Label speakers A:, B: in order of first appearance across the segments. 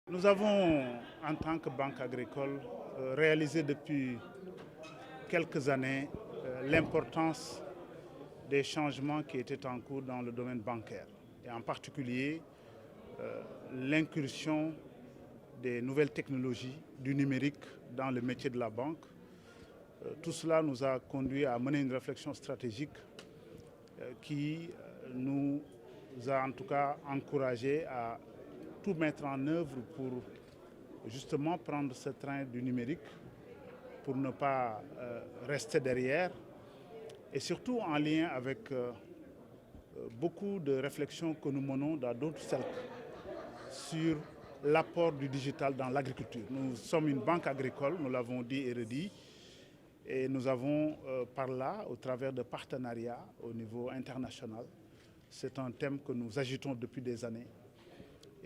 A: Nous avons, en tant que Banque agricole, réalisé depuis quelques années l'importance des changements qui étaient en cours dans le domaine bancaire, et en particulier l'incursion des nouvelles technologies, du numérique dans le métier de la banque. Tout cela nous a conduit à mener une réflexion stratégique qui nous a en tout cas encouragés à tout mettre en œuvre pour justement prendre ce train du numérique, pour ne pas rester derrière, et surtout en lien avec beaucoup de réflexions que nous menons dans d'autres cercles sur l'apport du digital dans l'agriculture. Nous sommes une banque agricole, nous l'avons dit et redit, et nous avons par là, au travers de partenariats au niveau international, c'est un thème que nous agitons depuis des années.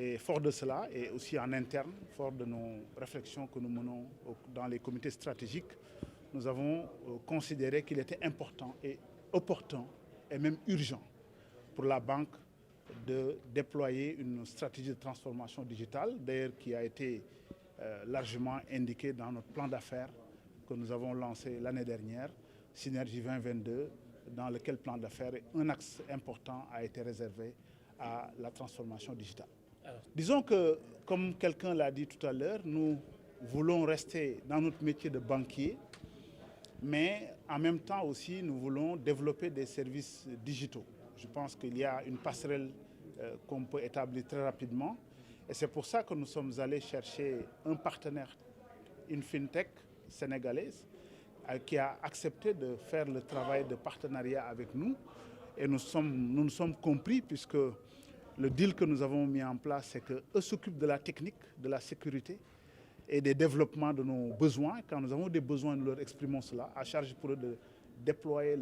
A: Et fort de cela, et aussi en interne, fort de nos réflexions que nous menons dans les comités stratégiques, nous avons considéré qu'il était important et opportun et même urgent pour la banque de déployer une stratégie de transformation digitale, d'ailleurs qui a été largement indiquée dans notre plan d'affaires que nous avons lancé l'année dernière, Synergie 2022, dans lequel plan d'affaires, un axe important a été réservé à la transformation digitale. Disons que, comme quelqu'un l'a dit tout à l'heure, nous voulons rester dans notre métier de banquier, mais en même temps aussi, nous voulons développer des services digitaux. Je pense qu'il y a une passerelle qu'on peut établir très rapidement, et c'est pour ça que nous sommes allés chercher un partenaire, une fintech sénégalaise, qui a accepté de faire le travail de partenariat avec nous, et nous nous sommes compris puisque le deal que nous avons mis en place, c'est qu'eux s'occupent de la technique, de la sécurité et des développements de nos besoins. Quand nous avons des besoins, nous leur exprimons cela, à charge pour eux de déployer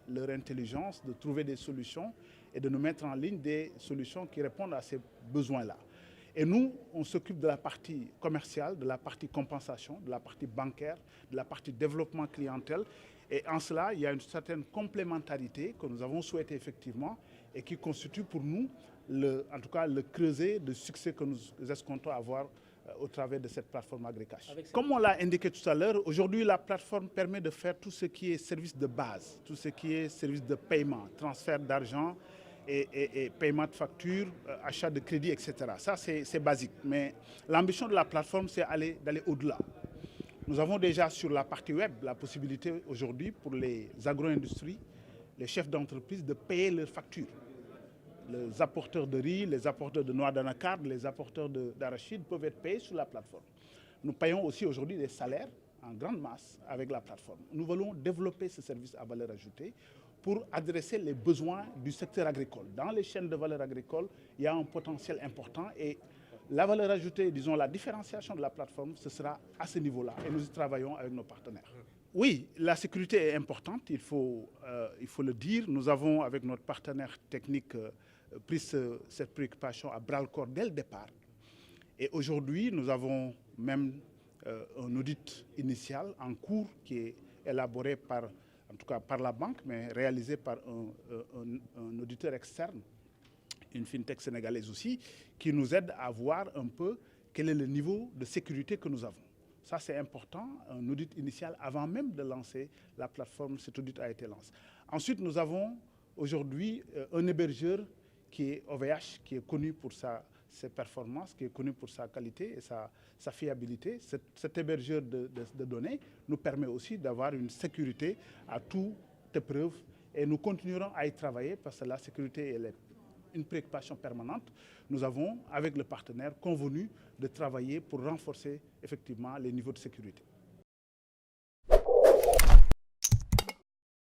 A: leur intelligence, de trouver des solutions et de nous mettre en ligne des solutions qui répondent à ces besoins-là. Et nous, on s'occupe de la partie commerciale, de la partie compensation, de la partie bancaire, de la partie développement clientèle. Et en cela, il y a une certaine complémentarité que nous avons souhaité effectivement et qui constitue pour nous, en tout cas, le creuset de succès que nous escomptons avoir au travers de cette plateforme AgriCash. Comme on l'a indiqué tout à l'heure, aujourd'hui, la plateforme permet de faire tout ce qui est service de base, tout ce qui est service de paiement, transfert d'argent, et paiement de factures, achat de crédit, etc. Ça, c'est basique. Mais l'ambition de la plateforme, c'est d'aller au-delà. Nous avons déjà sur la partie web la possibilité aujourd'hui pour les agro-industries, les chefs d'entreprise de payer leurs factures. Les apporteurs de riz, les apporteurs de noix d'anacarde, les apporteurs d'arachide peuvent être payés sur la plateforme. Nous payons aussi aujourd'hui des salaires en grande masse avec la plateforme. Nous voulons développer ce service à valeur ajoutée pour adresser les besoins du secteur agricole. Dans les chaînes de valeur agricole, il y a un potentiel important et la valeur ajoutée, disons la différenciation de la plateforme, ce sera à ce niveau-là et nous y travaillons avec nos partenaires. Oui, la sécurité est importante, il faut le dire. Nous avons, avec notre partenaire technique, pris cette préoccupation à bras-le-corps dès le départ. Et aujourd'hui, nous avons même un audit initial en cours qui est élaboré en tout cas par la banque, mais réalisé par un auditeur externe, une fintech sénégalaise aussi, qui nous aide à voir un peu quel est le niveau de sécurité que nous avons. Ça, c'est important, un audit initial avant même de lancer la plateforme, cet audit a été lancé. Ensuite, nous avons aujourd'hui un hébergeur qui est OVH, qui est connu pour ses performances, qui est connu pour sa qualité et sa fiabilité. Cet hébergeur de données nous permet aussi d'avoir une sécurité à toute épreuve et nous continuerons à y travailler parce que la sécurité elle est une préoccupation permanente. Nous avons, avec le partenaire, convenu de travailler pour renforcer effectivement les niveaux de sécurité.